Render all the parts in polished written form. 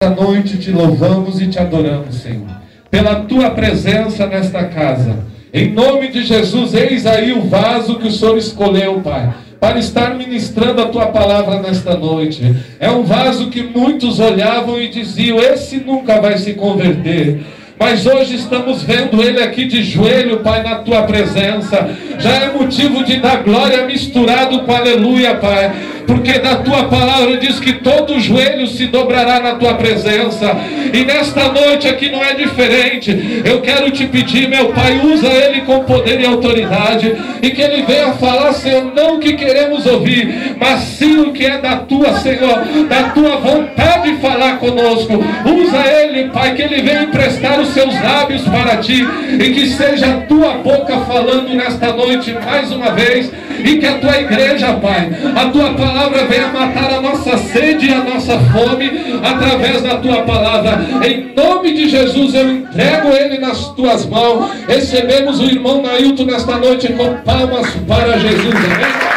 Esta noite te louvamos e te adoramos, Senhor, pela tua presença nesta casa. Em nome de Jesus, eis aí o vaso que o Senhor escolheu, Pai, para estar ministrando a tua palavra nesta noite. É um vaso que muitos olhavam e diziam: esse nunca vai se converter. Mas hoje estamos vendo ele aqui de joelho, Pai, na tua presença. Já é motivo de dar glória misturado com aleluia, Pai. Porque da tua palavra diz que todo joelho se dobrará na tua presença. E nesta noite aqui não é diferente. Eu quero te pedir, meu Pai, usa ele com poder e autoridade. E que ele venha falar, Senhor, não o que queremos ouvir, mas sim o que é da tua, Senhor, da tua vontade de falar conosco. Usa ele, Pai, que ele venha emprestar os seus lábios para ti. E que seja a tua boca falando nesta noite mais uma vez. E que a tua igreja, Pai, a tua palavra venha matar a nossa sede e a nossa fome através da tua palavra. Em nome de Jesus eu entrego ele nas tuas mãos. Recebemos o irmão Nailton nesta noite com palmas para Jesus. Amém?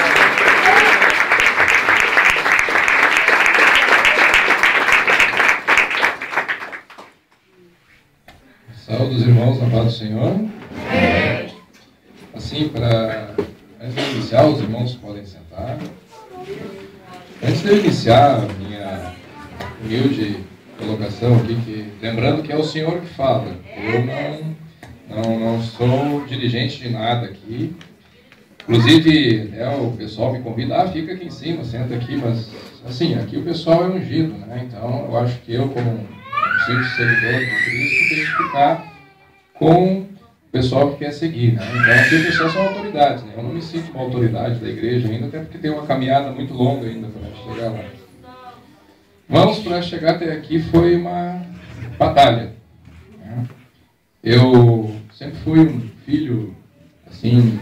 Saúde os irmãos na paz do Senhor. Assim, antes de iniciar, os irmãos podem sentar. Antes de eu iniciar a minha humilde colocação aqui, lembrando que é o Senhor que fala. Eu não sou dirigente de nada aqui. Inclusive, o pessoal me convida, fica aqui em cima, senta aqui, mas assim, aqui o pessoal é ungido, né? Então, eu acho que eu, como um simples seguidor de Cristo, tenho que ficar com o pessoal que quer seguir, né? Então, aqui o pessoal são autoridades, né? Eu não me sinto uma autoridade da igreja ainda, até porque tem uma caminhada muito longa ainda para chegar lá. Vamos, para chegar até aqui foi uma batalha, né? Eu sempre fui um filho, assim,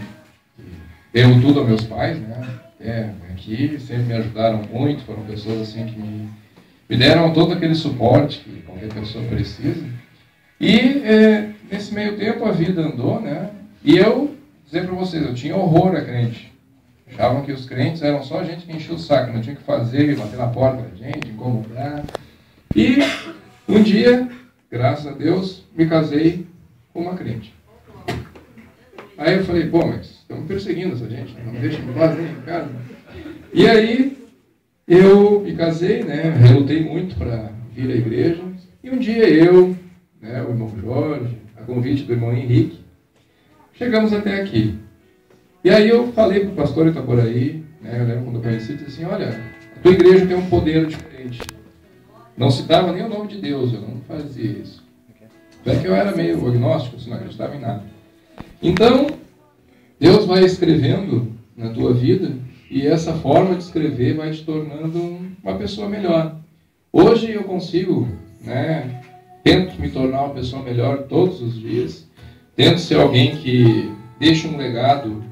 devo tudo aos meus pais, né? Aqui sempre me ajudaram muito, foram pessoas assim que me deram todo aquele suporte que qualquer pessoa precisa. E nesse meio tempo a vida andou, né? E eu, dizer para vocês, eu tinha horror a crente. Achavam que os crentes eram só gente que enchia o saco, não tinha que fazer, bater na porta da gente, incomodar. E um dia, graças a Deus, me casei com uma crente. Aí eu falei, mas estamos perseguindo essa gente, não me deixa em paz nem em casa. E aí eu me casei, né? Relutei muito para vir à igreja. E um dia eu, né, o irmão Jorge, a convite do irmão Henrique, chegamos até aqui. E aí eu falei para o pastor Itaboraí, né, eu lembro quando eu conheci, disse assim, olha, a tua igreja tem um poder diferente. Não citava nem o nome de Deus, eu não fazia isso. Até que eu era meio agnóstico, não acreditava em nada. Então, Deus vai escrevendo na tua vida e essa forma de escrever vai te tornando uma pessoa melhor. Hoje eu consigo, né, tento me tornar uma pessoa melhor todos os dias. Tento ser alguém que deixa um legado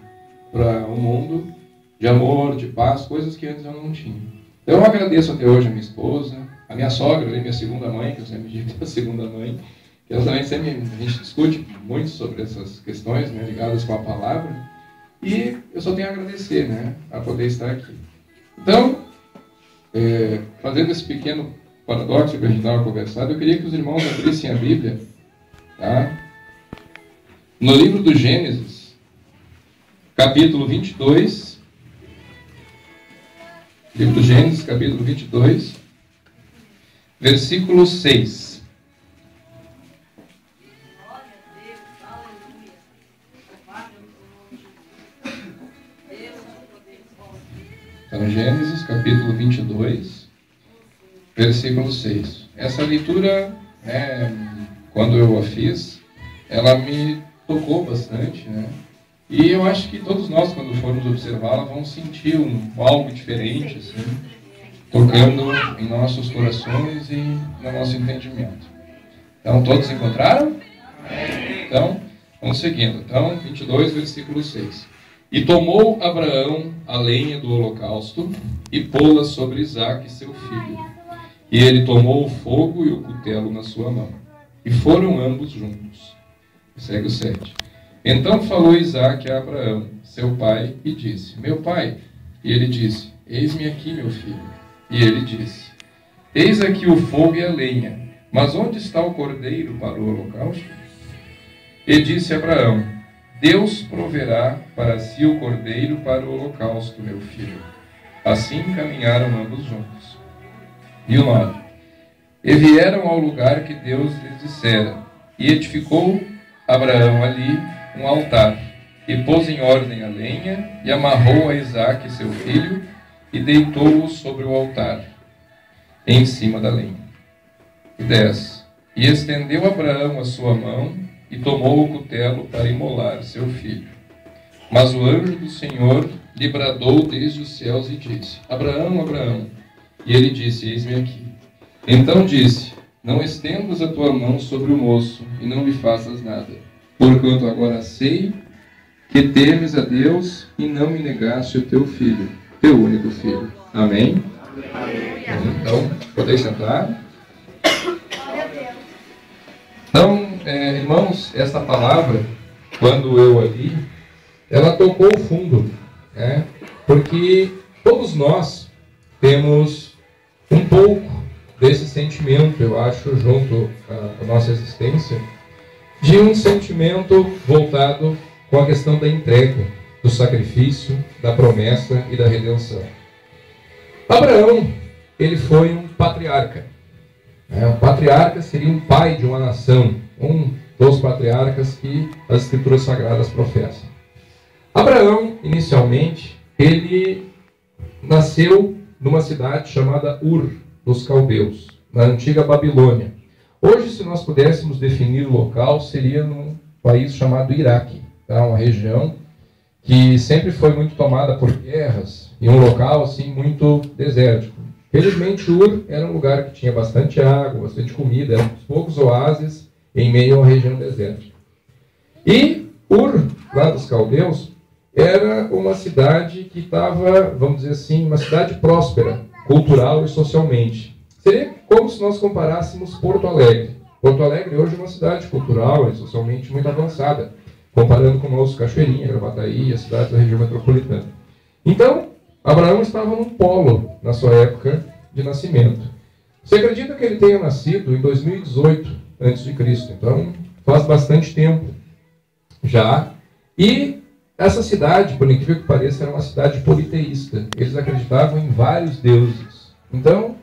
para o mundo de amor, de paz, coisas que antes eu não tinha. Então eu agradeço até hoje a minha esposa, a minha sogra, minha segunda mãe, que eu sempre digo que é a segunda mãe. Eu também sempre, a gente discute muito sobre essas questões, né, ligadas com a palavra. E eu só tenho a agradecer, né, a poder estar aqui. Então, fazendo esse pequeno paradoxo que a gente estava conversando, eu queria que os irmãos abrissem a Bíblia, tá? No livro do Gênesis, capítulo 22. Livro do Gênesis, capítulo 22, versículo 6. Está no Gênesis, capítulo 22, versículo 6. Essa leitura, quando eu a fiz, ela me tocou bastante, né? E eu acho que todos nós, quando formos observá-la, vamos sentir algo diferente, assim, tocando em nossos corações e no nosso entendimento. Então, todos encontraram? Então, vamos seguindo. Então, 22, versículo 6. E tomou Abraão a lenha do holocausto e pô-la sobre Isaque, seu filho. E ele tomou o fogo e o cutelo na sua mão. E foram ambos juntos. Segue o 7. Então falou Isaque a Abraão, seu pai, e disse, meu pai. E ele disse, eis-me aqui, meu filho. E ele disse, Eis aqui o fogo e a lenha, mas onde está o cordeiro para o holocausto? E disse Abraão: Deus proverá para si o cordeiro para o holocausto, meu filho. Assim caminharam ambos juntos. E o 9. E vieram ao lugar que Deus lhes dissera, e edificou Abraão ali um altar, e pôs em ordem a lenha, e amarrou a Isaque seu filho, e deitou-o sobre o altar, em cima da lenha. E 10. E estendeu Abraão a sua mão, e tomou o cutelo para imolar seu filho. Mas o anjo do Senhor lhe bradou desde os céus e disse: Abraão, Abraão. E ele disse: Eis-me aqui. Então disse: Não estendas a tua mão sobre o moço, e não lhe faças nada, porquanto agora sei que temes a Deus, e não me negaste o teu filho, teu único filho. Amém? Então, podeis sentar. Então, irmãos, esta palavra, quando eu a li, ela tocou fundo, né? Porque todos nós temos um pouco desse sentimento, eu acho, junto à nossa existência, de um sentimento voltado com a questão da entrega, do sacrifício, da promessa e da redenção. Abraão, ele foi um patriarca. Um patriarca seria um pai de uma nação, um dos patriarcas que as Escrituras Sagradas professam. Abraão, inicialmente, ele nasceu numa cidade chamada Ur dos Caldeus, na antiga Babilônia. Hoje, se nós pudéssemos definir o local, seria num país chamado Iraque, tá? Uma região que sempre foi muito tomada por guerras e um local assim muito desértico. Felizmente, Ur era um lugar que tinha bastante água, bastante comida, eram poucos oásis em meio a uma região desértica. E Ur, lá dos Caldeus, era uma cidade que estava, vamos dizer assim, uma cidade próspera, cultural e socialmente. Seria como se nós comparássemos Porto Alegre. Porto Alegre hoje é uma cidade cultural e socialmente muito avançada, comparando com o nosso Cachoeirinha, Gravataí, a cidade da região metropolitana. Então, Abraão estava num polo na sua época de nascimento. Você acredita que ele tenha nascido em 2018 a.C.? Então, faz bastante tempo já. E essa cidade, por incrível que pareça, era uma cidade politeísta. Eles acreditavam em vários deuses. Então,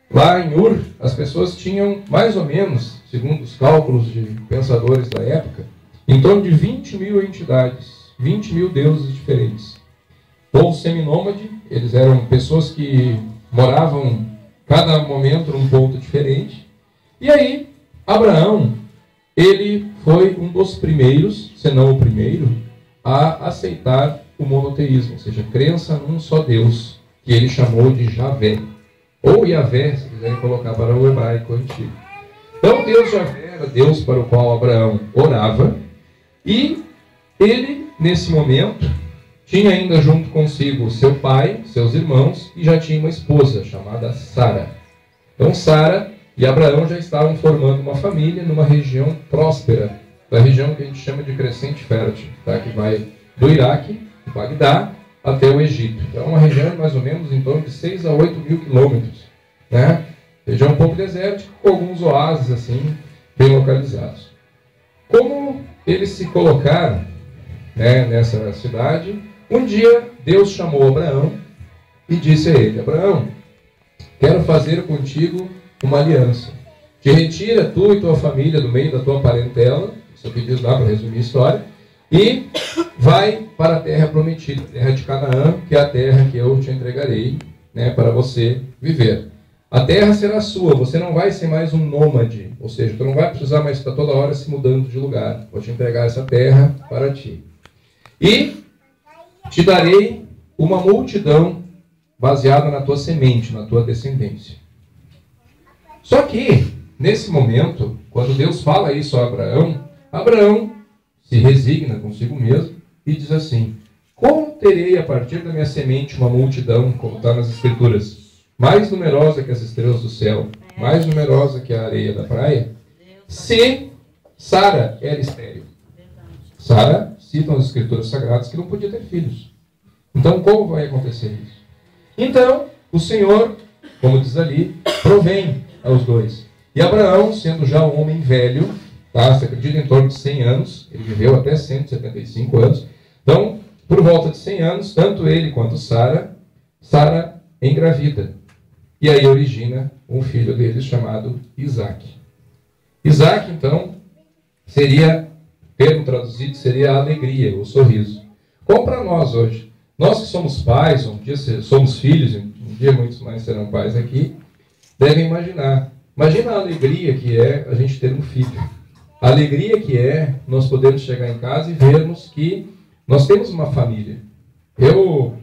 lá em Ur, as pessoas tinham mais ou menos, segundo os cálculos de pensadores da época, em torno de 20 mil entidades, 20 mil deuses diferentes. Povo seminômade, eles eram pessoas que moravam cada momento num ponto diferente. E aí, Abraão, ele foi um dos primeiros, se não o primeiro, a aceitar o monoteísmo, ou seja, crença num só Deus, que ele chamou de Javé, ou Yavé, se quiserem colocar para o hebraico antigo. Então, Deus Javé era Deus para o qual Abraão orava, e ele, nesse momento, tinha ainda junto consigo seu pai, seus irmãos, e já tinha uma esposa chamada Sara. Então Sara e Abraão já estavam formando uma família numa região próspera, da região que a gente chama de crescente fértil, tá? Que vai do Iraque, de Bagdá, até o Egito. Então é uma região de mais ou menos em torno de 6 a 8 mil quilômetros, né? Região um pouco desértica, com alguns oásis assim, bem localizados. Como eles se colocaram, né, nessa cidade, um dia Deus chamou Abraão e disse a ele: Abraão, quero fazer contigo uma aliança. Te retira tu e tua família do meio da tua parentela, isso aqui diz lá para resumir a história, e vai para a terra prometida, a terra de Canaã, que é a terra que eu te entregarei, né, para você viver. A terra será sua, você não vai ser mais um nômade, ou seja, tu não vai precisar mais estar toda hora se mudando de lugar. Vou te entregar essa terra para ti. E te darei uma multidão baseada na tua semente, na tua descendência. Só que, nesse momento, quando Deus fala isso a Abraão, Abraão se resigna consigo mesmo e diz assim: como terei a partir da minha semente uma multidão, como está nas Escrituras, mais numerosa que as estrelas do céu, mais numerosa que a areia da praia, se Sara era estéril? Sara, citam as Escrituras Sagradas, que não podia ter filhos. Então, como vai acontecer isso? Então, o Senhor como diz ali, provém aos dois. E Abraão, sendo já um homem velho, tá? Você acredita em torno de 100 anos, ele viveu até 175 anos. Então, por volta de 100 anos, tanto ele quanto Sara engravida. E aí origina um filho deles chamado Isaac. Isaac, então, seria, termo traduzido, seria a alegria, o sorriso. Como para nós hoje. Nós que somos pais, um dia somos filhos, um dia muitos mais serão pais aqui, devem imaginar. Imagina a alegria que é a gente ter um filho. A alegria que é nós podermos chegar em casa e vermos que nós temos uma família. Eu,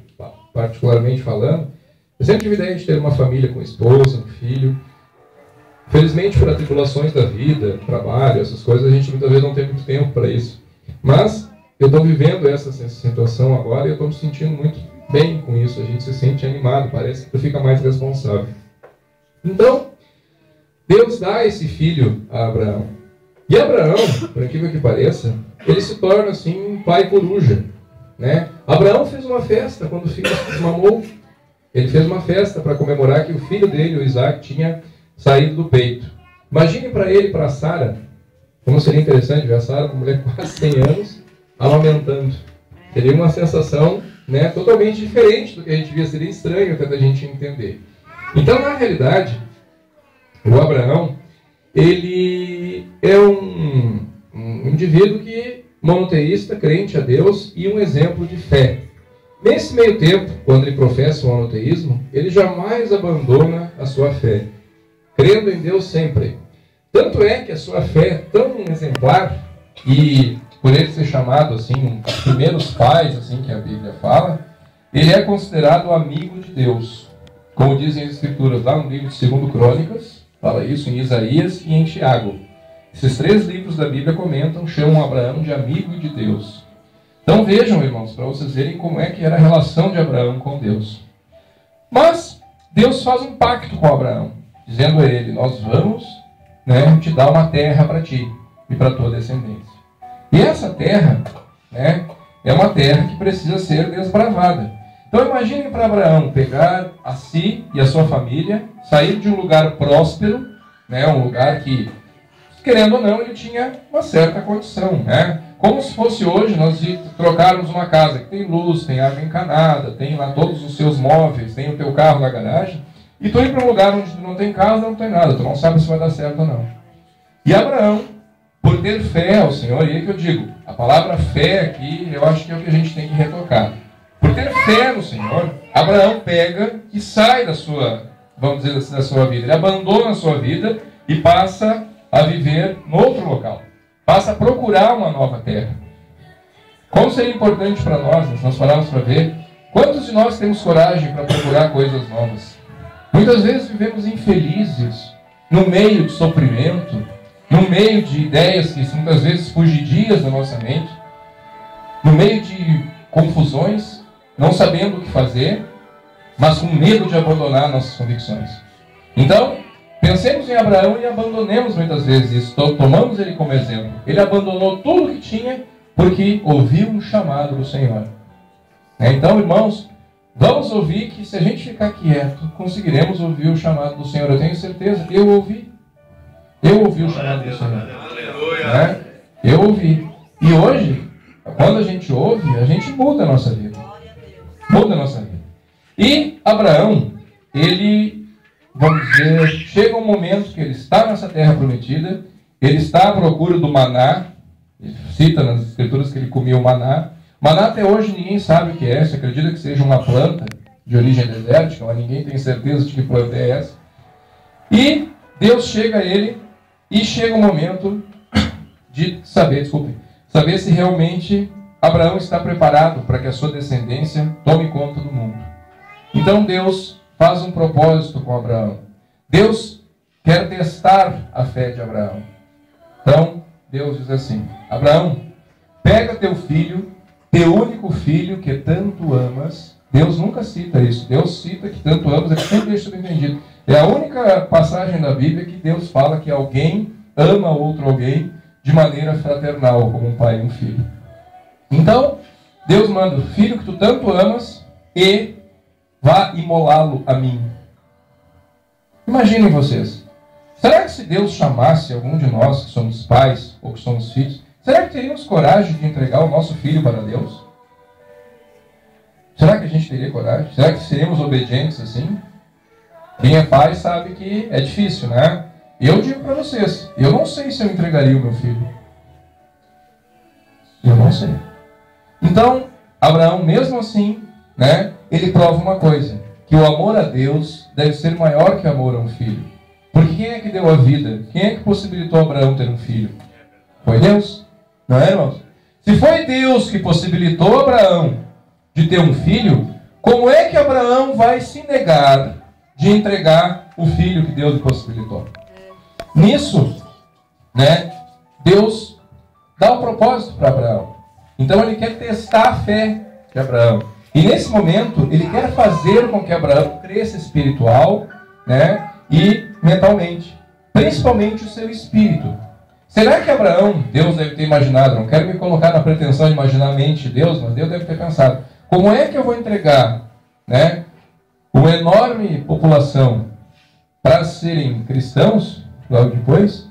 particularmente falando, eu sempre tive ideia de ter uma família com esposa, um filho. Felizmente, por atribulações da vida, trabalho, essas coisas, a gente muitas vezes não tem muito tempo para isso. Mas eu estou vivendo essa situação agora e eu estou me sentindo muito bem com isso. A gente se sente animado, parece que tu fica mais responsável. Então, Deus dá esse filho a Abraão. E Abraão, por incrível que pareça, ele se torna assim um pai coruja, né? Abraão fez uma festa quando o filho se mamou. Ele fez uma festa para comemorar que o filho dele, o Isaac, tinha saído do peito. Imagine para ele e para Sara, como seria interessante ver a Sara, uma mulher de quase 100 anos, amamentando. Seria uma sensação, né, totalmente diferente do que a gente via, seria estranho até da gente entender. Então, na realidade, o Abraão, ele é um indivíduo que monoteísta, crente a Deus e um exemplo de fé. Nesse meio tempo, quando ele professa o monoteísmo, ele jamais abandona a sua fé, crendo em Deus sempre. Tanto é que a sua fé é tão exemplar, e por ele ser chamado assim, um dos primeiros pais assim, que a Bíblia fala, ele é considerado amigo de Deus. Como dizem as Escrituras lá no livro de 2 Crônicas, fala isso em Isaías e em Tiago. Esses 3 livros da Bíblia chamam Abraão de amigo de Deus. Então vejam, irmãos, para vocês verem como é que era a relação de Abraão com Deus. Mas Deus faz um pacto com Abraão, dizendo a ele, nós vamos, né, te dar uma terra para ti e para tua descendência. E essa terra, né, é uma terra que precisa ser desbravada. Então imaginem para Abraão pegar a si e a sua família, sair de um lugar próspero, né, um lugar que, querendo ou não, ele tinha uma certa condição, né? Como se fosse hoje nós trocarmos uma casa que tem luz, tem água encanada, tem lá todos os seus móveis, tem o teu carro na garagem, e tu ir para um lugar onde tu não tem casa, não tem nada, tu não sabe se vai dar certo ou não. E Abraão, por ter fé ao Senhor, e aí que eu digo, a palavra fé aqui, eu acho que é o que a gente tem que retocar. Por ter fé no Senhor, Abraão pega e sai da sua, vamos dizer assim, da sua vida. Ele abandona a sua vida e passa a viver em outro local. Passa a procurar uma nova terra. Como seria importante para nós, se nós pararmos para ver, quantos de nós temos coragem para procurar coisas novas? Muitas vezes vivemos infelizes, no meio de sofrimento, no meio de ideias que muitas vezes fugidias da nossa mente, no meio de confusões, não sabendo o que fazer, mas com medo de abandonar nossas convicções. Então, pensemos em Abraão e abandonemos muitas vezes isso. Tomamos ele como exemplo. Ele abandonou tudo o que tinha porque ouviu um chamado do Senhor. Então, irmãos, vamos ouvir que se a gente ficar quieto, conseguiremos ouvir o chamado do Senhor. Eu tenho certeza que eu ouvi. Eu ouvi o chamado do Senhor. Né? Eu ouvi. E hoje, quando a gente ouve, a gente muda a nossa vida. Muda a nossa vida. E Abraão, ele, vamos dizer, chega um momento que ele está nessa terra prometida, ele está à procura do maná, ele cita nas escrituras que ele comia o maná. Maná até hoje ninguém sabe o que é, se acredita que seja uma planta de origem desértica, mas ninguém tem certeza de que planta é essa. E Deus chega a ele, e chega o momento de saber se realmente Abraão está preparado para que a sua descendência tome conta do mundo. Então Deus faz um propósito com Abraão. Deus quer testar a fé de Abraão. Então Deus diz assim, Abraão, pega teu filho, teu único filho que tanto amas. Deus nunca cita isso. Deus cita que tanto amas, ele sempre deixa subentendido. É a única passagem da Bíblia que Deus fala que alguém ama outro alguém de maneira fraternal, como um pai e um filho. Então, Deus manda o filho que tu tanto amas e vá imolá-lo a mim. Imaginem vocês. Será que se Deus chamasse algum de nós, que somos pais ou que somos filhos, será que teríamos coragem de entregar o nosso filho para Deus? Será que a gente teria coragem? Será que seríamos obedientes assim? Quem é pai sabe que é difícil, né? Eu digo para vocês, eu não sei se eu entregaria o meu filho. Eu não sei. Então, Abraão, mesmo assim, né, ele prova uma coisa, que o amor a Deus deve ser maior que o amor a um filho. Porque quem é que deu a vida? Quem é que possibilitou Abraão ter um filho? Foi Deus? Não é, irmãos? Se foi Deus que possibilitou Abraão de ter um filho, como é que Abraão vai se negar de entregar o filho que Deus lhe possibilitou? Nisso, né, Deus dá um propósito para Abraão. Então ele quer testar a fé de Abraão. E nesse momento, ele quer fazer com que Abraão cresça espiritual, né, e mentalmente. Principalmente o seu espírito. Será que Abraão, Deus deve ter imaginado, não quero me colocar na pretensão de imaginar a mente de Deus, mas Deus deve ter pensado, como é que eu vou entregar, né, uma enorme população para serem cristãos, logo depois,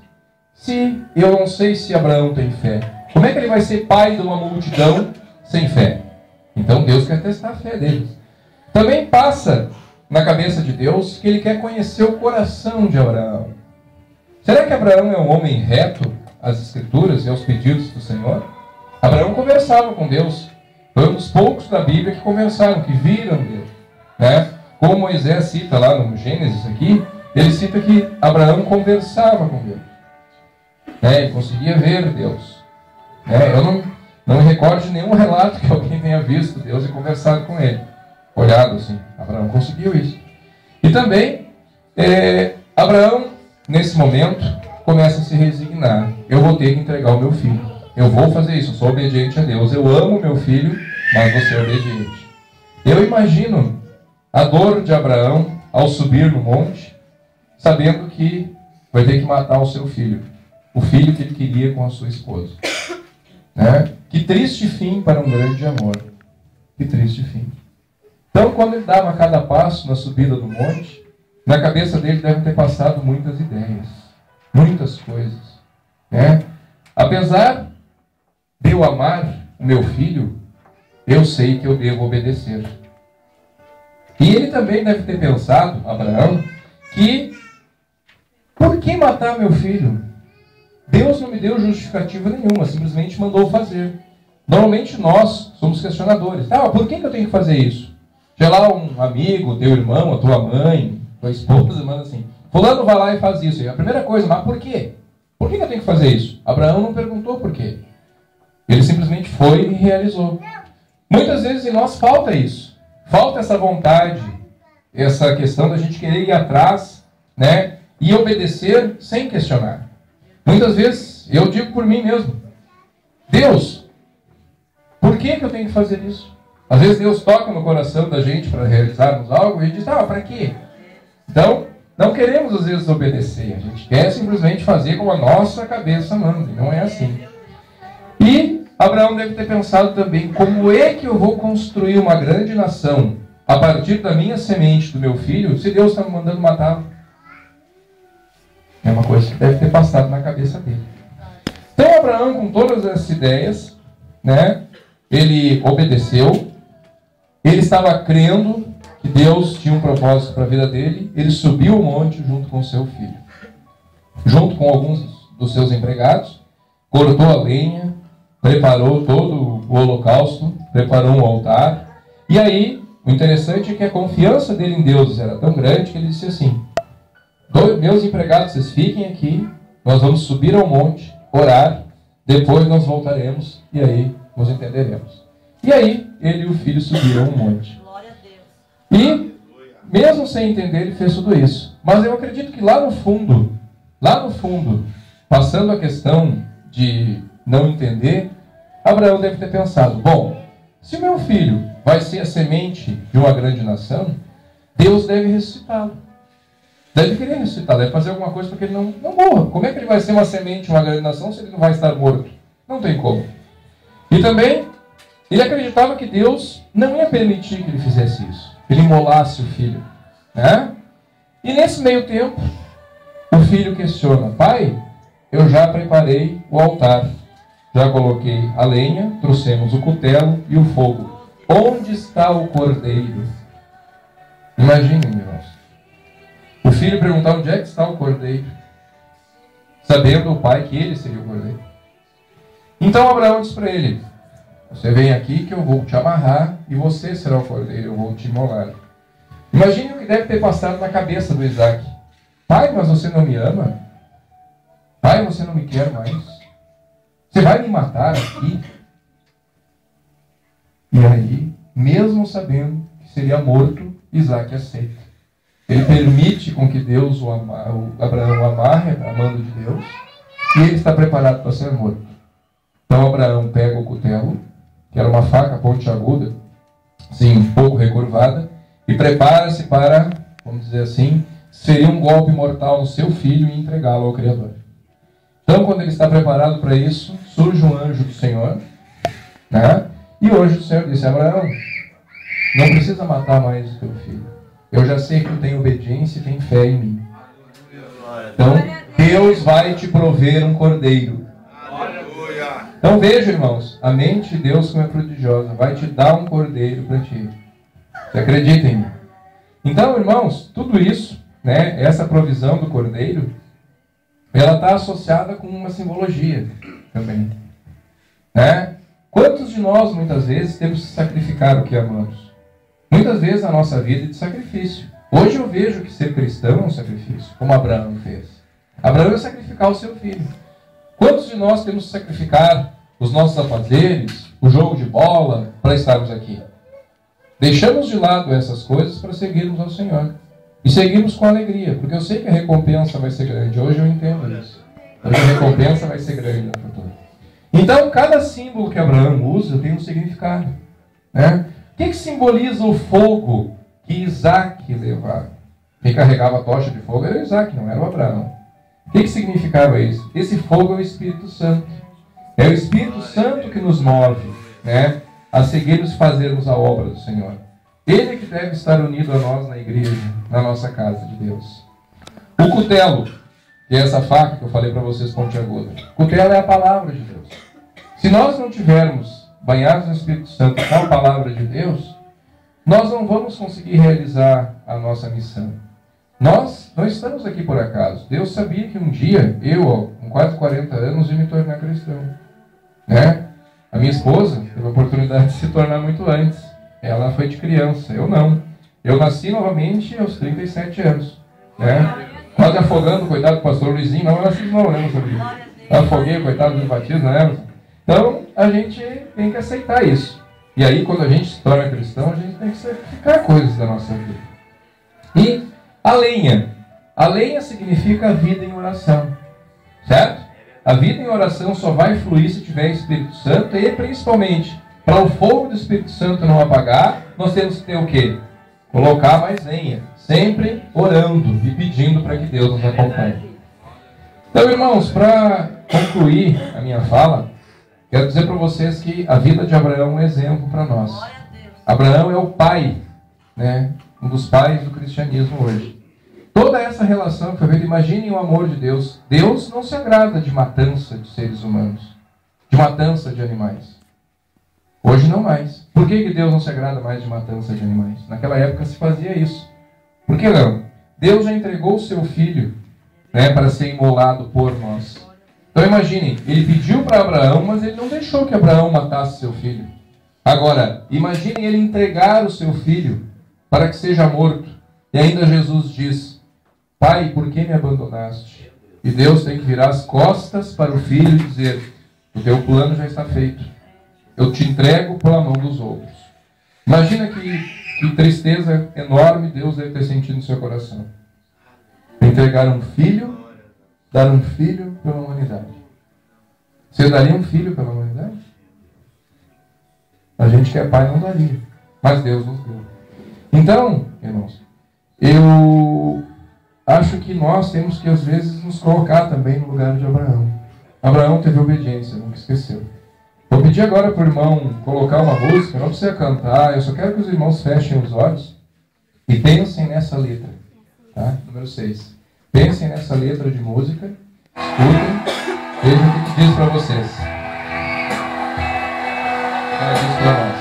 se eu não sei se Abraão tem fé? Como é que ele vai ser pai de uma multidão sem fé? Então Deus quer testar a fé deles. Também passa na cabeça de Deus que ele quer conhecer o coração de Abraão. Será que Abraão é um homem reto às Escrituras e aos pedidos do Senhor? Abraão conversava com Deus. Foi um dos poucos da Bíblia que conversaram, que viram Deus, né? Como Moisés cita lá no Gênesis aqui, ele cita que Abraão conversava com Deus, né? Ele conseguia ver Deus, né? Eu não me recordo de nenhum relato que alguém tenha visto Deus e conversado com ele. Olhado assim, Abraão conseguiu isso. E também, Abraão, nesse momento, começa a se resignar. Eu vou ter que entregar o meu filho. Eu vou fazer isso, eu sou obediente a Deus. Eu amo meu filho, mas vou ser obediente. Eu imagino a dor de Abraão ao subir no monte, sabendo que vai ter que matar o seu filho. O filho que ele queria com a sua esposa. Né? Que triste fim para um grande amor. Que triste fim. Então, quando ele dava cada passo na subida do monte, na cabeça dele devem ter passado muitas ideias, muitas coisas, né? Apesar de eu amar o meu filho, eu sei que eu devo obedecer. E ele também deve ter pensado, Abraão, que por que matar meu filho? Deus não me deu justificativa nenhuma, simplesmente mandou fazer. Normalmente nós somos questionadores. Por que eu tenho que fazer isso? Sei lá, um amigo, teu irmão, a tua mãe, tua esposa, manda assim, fulano vai lá e faz isso. E a primeira coisa, mas por quê? Por que eu tenho que fazer isso? Abraão não perguntou por quê. Ele simplesmente foi e realizou. Muitas vezes em nós falta isso. Falta essa vontade, essa questão da gente querer ir atrás, né, e obedecer sem questionar. Muitas vezes, eu digo por mim mesmo, Deus, por que eu tenho que fazer isso? Às vezes Deus toca no coração da gente para realizarmos algo e diz, para quê? Então, não queremos às vezes obedecer. A gente quer simplesmente fazer como a nossa cabeça manda. E não é assim. E Abraão deve ter pensado também, como é que eu vou construir uma grande nação a partir da minha semente, do meu filho, se Deus está me mandando matá-lo? É uma coisa que deve ter passado na cabeça dele. Então Abraão, com todas essas ideias, né, ele obedeceu. Ele estava crendo que Deus tinha um propósito para a vida dele. Ele subiu o monte junto com seu filho. Junto com alguns dos seus empregados. Cortou a lenha. Preparou todo o holocausto. Preparou um altar. E aí, o interessante é que a confiança dele em Deus era tão grande que ele disse assim, meus empregados, vocês fiquem aqui. Nós vamos subir ao monte, orar. Depois nós voltaremos e aí nos entenderemos. E aí, ele e o filho subiram um monte. E, mesmo sem entender, ele fez tudo isso. Mas eu acredito que lá no fundo, passando a questão de não entender, Abraão deve ter pensado, bom, se o meu filho vai ser a semente de uma grande nação, Deus deve ressuscitá-lo. Deve querer ressuscitar, deve fazer alguma coisa para que ele não morra. Como é que ele vai ser uma semente de uma grande nação se ele não vai estar morto? Não tem como. E também, ele acreditava que Deus não ia permitir que ele fizesse isso. Que ele imolasse o filho. Né? E nesse meio tempo, o filho questiona: pai, eu já preparei o altar, já coloquei a lenha, trouxemos o cutelo e o fogo. Onde está o cordeiro? Imaginem, irmãos. O filho perguntar onde é que está o cordeiro, sabendo o pai que ele seria o cordeiro. Então Abraão diz para ele: você vem aqui que eu vou te amarrar e você será o cordeiro, eu vou te imolar. Imagine o que deve ter passado na cabeça do Isaac. Pai, mas você não me ama? Pai, você não me quer mais? Você vai me matar aqui? E aí, mesmo sabendo que seria morto, Isaac aceita. Ele permite com que Deus Abraão o amarre, amando de Deus, e ele está preparado para ser morto. Então Abraão pega o cutelo, que era uma faca pontiaguda, assim, um pouco recurvada, e prepara-se para, vamos dizer assim, seria um golpe mortal no seu filho e entregá-lo ao Criador. Então, quando ele está preparado para isso, surge um anjo do Senhor, né? E hoje o Senhor disse: Abraão, não precisa matar mais o teu filho. Eu já sei que tu tem obediência e tem fé em mim. Então, Deus vai te prover um cordeiro. Então veja, irmãos, a mente de Deus, como é prodigiosa, vai te dar um cordeiro para ti. Você acredita em mim? Então, irmãos, tudo isso, né, essa provisão do cordeiro, ela está associada com uma simbologia também, né? Quantos de nós, muitas vezes, temos que sacrificar o que amamos? Muitas vezes a nossa vida é de sacrifício. Hoje eu vejo que ser cristão é um sacrifício, como Abraão fez. Abraão ia sacrificar o seu filho. Quantos de nós temos que sacrificar os nossos afazeres, o jogo de bola, para estarmos aqui? Deixamos de lado essas coisas para seguirmos ao Senhor. E seguimos com alegria, porque eu sei que a recompensa vai ser grande. Hoje eu entendo isso. Hoje a recompensa vai ser grande no futuro. Então, cada símbolo que Abraão usa tem um significado, né? O que simboliza o fogo que Isaac levava? Quem carregava a tocha de fogo era Isaac, não era o Abraão. O que significava isso? Esse fogo é o Espírito Santo. É o Espírito Santo que nos move, né, a seguirmos e fazermos a obra do Senhor. Ele que deve estar unido a nós na igreja, na nossa casa de Deus. O cutelo, que é essa faca que eu falei para vocês pontiaguda. O cutelo é a palavra de Deus. Se nós não tivermos banhados no Espírito Santo com a palavra de Deus, nós não vamos conseguir realizar a nossa missão. Nós não estamos aqui por acaso. Deus sabia que um dia, eu, com quase 40 anos, ia me tornar cristão, né? A minha esposa teve a oportunidade de se tornar muito antes. Ela foi de criança, eu não. Eu nasci novamente aos 37 anos, né? Quase afogando, coitado do pastor Luizinho. Não, eu nasci não, né? Eu afoguei, coitado do batismo, né? Então, a gente tem que aceitar isso. E aí, quando a gente se torna cristão, a gente tem que sacrificar coisas da nossa vida. E a lenha. A lenha significa a vida em oração. Certo? A vida em oração só vai fluir se tiver Espírito Santo. E principalmente, para o fogo do Espírito Santo não apagar, nós temos que ter o quê? Colocar mais lenha. Sempre orando e pedindo para que Deus nos acompanhe. Então, irmãos, para concluir a minha fala, quero dizer para vocês que a vida de Abraão é um exemplo para nós. Abraão é o pai, né, um dos pais do cristianismo hoje. Toda essa relação que foi feita, imaginem o amor de Deus. Deus não se agrada de matança de seres humanos, de matança de animais. Hoje não mais. Por que Deus não se agrada mais de matança de animais? Naquela época se fazia isso. Por que não? Deus já entregou o seu filho, né, para ser imolado por nós. Então imaginem, ele pediu para Abraão, mas ele não deixou que Abraão matasse seu filho. Agora, imaginem ele entregar o seu filho para que seja morto. E ainda Jesus diz: Pai, por que me abandonaste? E Deus tem que virar as costas para o filho e dizer: o teu plano já está feito. Eu te entrego pela mão dos outros. Imagina que tristeza enorme Deus deve ter sentido no seu coração. Entregar um filho, dar um filho pela humanidade. Você daria um filho pela humanidade? A gente que é pai não daria, mas Deus nos deu. Então, irmãos, eu acho que nós temos que às vezes nos colocar também no lugar de Abraão. Abraão teve obediência, nunca esqueceu. Vou pedir agora para o irmão colocar uma música, não precisa cantar, eu só quero que os irmãos fechem os olhos e pensem nessa letra. Tá? Número 6. Pensem nessa letra de música, escutem, vejam o que diz para vocês. Ela diz para nós.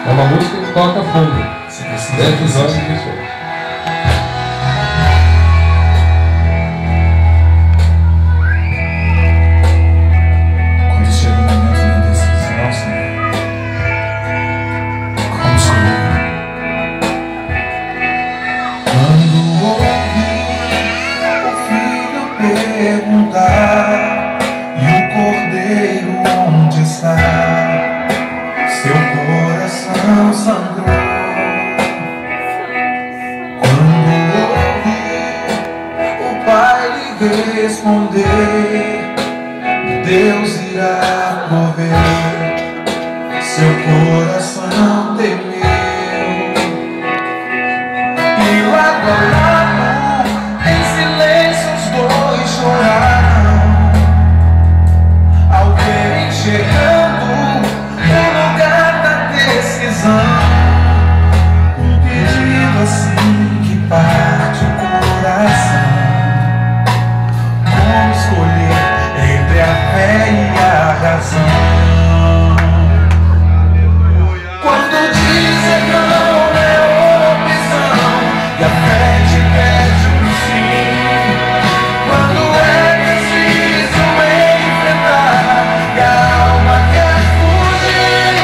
É uma música que toca fundo. 10 anos disso. E o cordeiro onde está? Seu coração sangrou. Quando ouvi o Pai lhe responder, Deus irá prover. Seu coração temeu. E lado a lado, em silêncio os dois choraram, ao verem chegando o lugar da decisão. Um pedido assim que parte o coração. Como escolher entre a fé e a razão? Quando dizer não é opção e a fé te pede um sim, quando é preciso enfrentar e a alma quer fugir,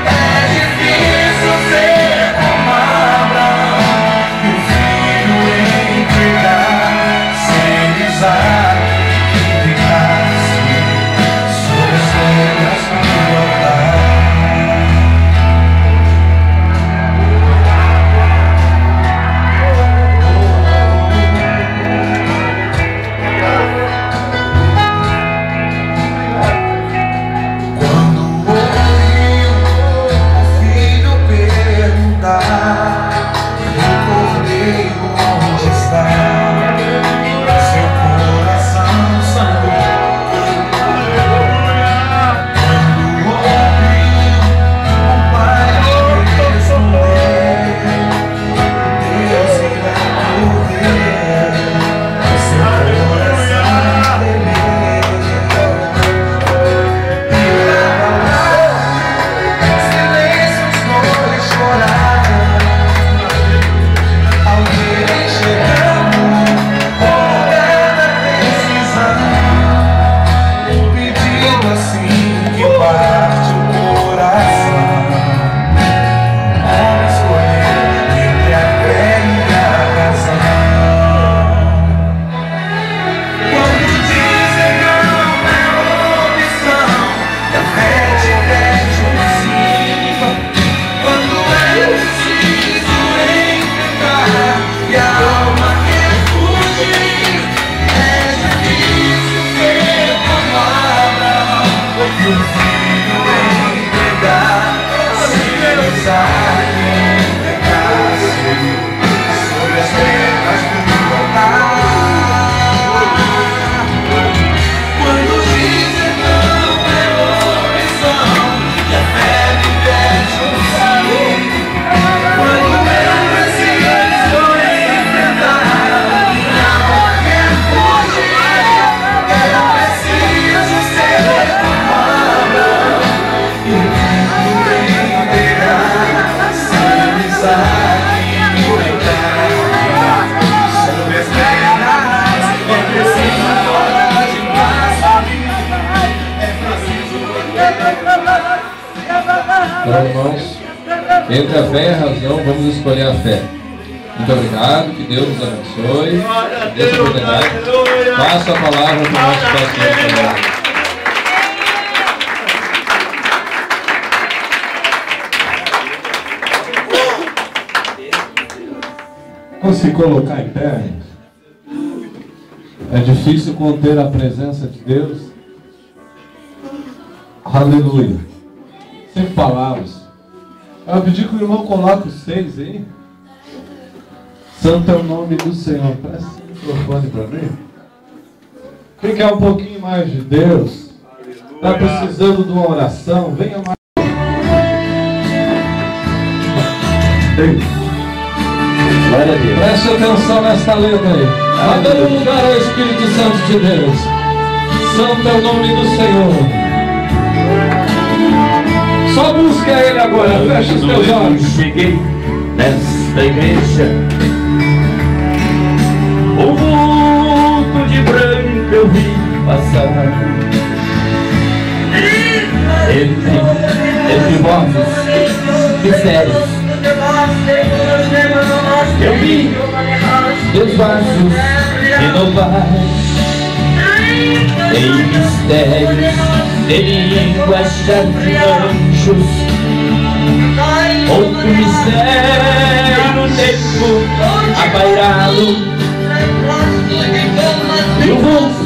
é difícil ser como Abraão e o filho entregar, sem Isaac e ficar-se sobre as pedras do altar. Quando ouviu o filho perguntar, o cordeiro onde está? Seu coração sangrou. Quando ouviu o Pai responder, Deus irá prover. Seu coração temeu. Silêncio, os dois choraram, ao verem chegando o lugar da decisão. Um pedido assim que parte o coração. Como escolher entre a fé e a razão? Quando dizem não é opção e a fé te pede um sim, quando é preciso enfrentar e a alma quer fugir, é difícil ser como Abraão e o filho entregar, sem Isaac entregar-se sobre as pedras do altar. Quando dizem não é opção e a fé me pede um sim, quando é preciso enfrentar e a alma quer fugir, é preciso ser como Abraão e o filho entregar, sem Isaac entregar sobre as pedras. É preciso coragem pra subir, é preciso. Então, irmãos, entre a fé e a razão, vamos escolher a fé. Muito obrigado, que Deus nos abençoe. Deus nos abençoe. Passo a palavra para o nosso pastor. Vamos se colocar em pé. É difícil conter a presença de Deus. Aleluia. Sem palavras. Eu vou pedir que o irmão coloque os 6 aí. Santo é o nome do Senhor. Presta o microfone para mim. Quem quer um pouquinho mais de Deus? Está precisando de uma oração? Venha mais. Ei. Glória a Deus. Preste atenção nesta letra aí. Está dando lugar ao Espírito Santo de Deus. Santo é o nome do Senhor. Só busca Ele agora. Feche os teus olhos. Cheguei nesta igreja, o vulto de branco eu vi passar. Entre vozes, mistérios, eu vi meus vasos renovar. Em mistérios, de línguas de anjos, outro mistério no tempo a pairá-lo. E o vulto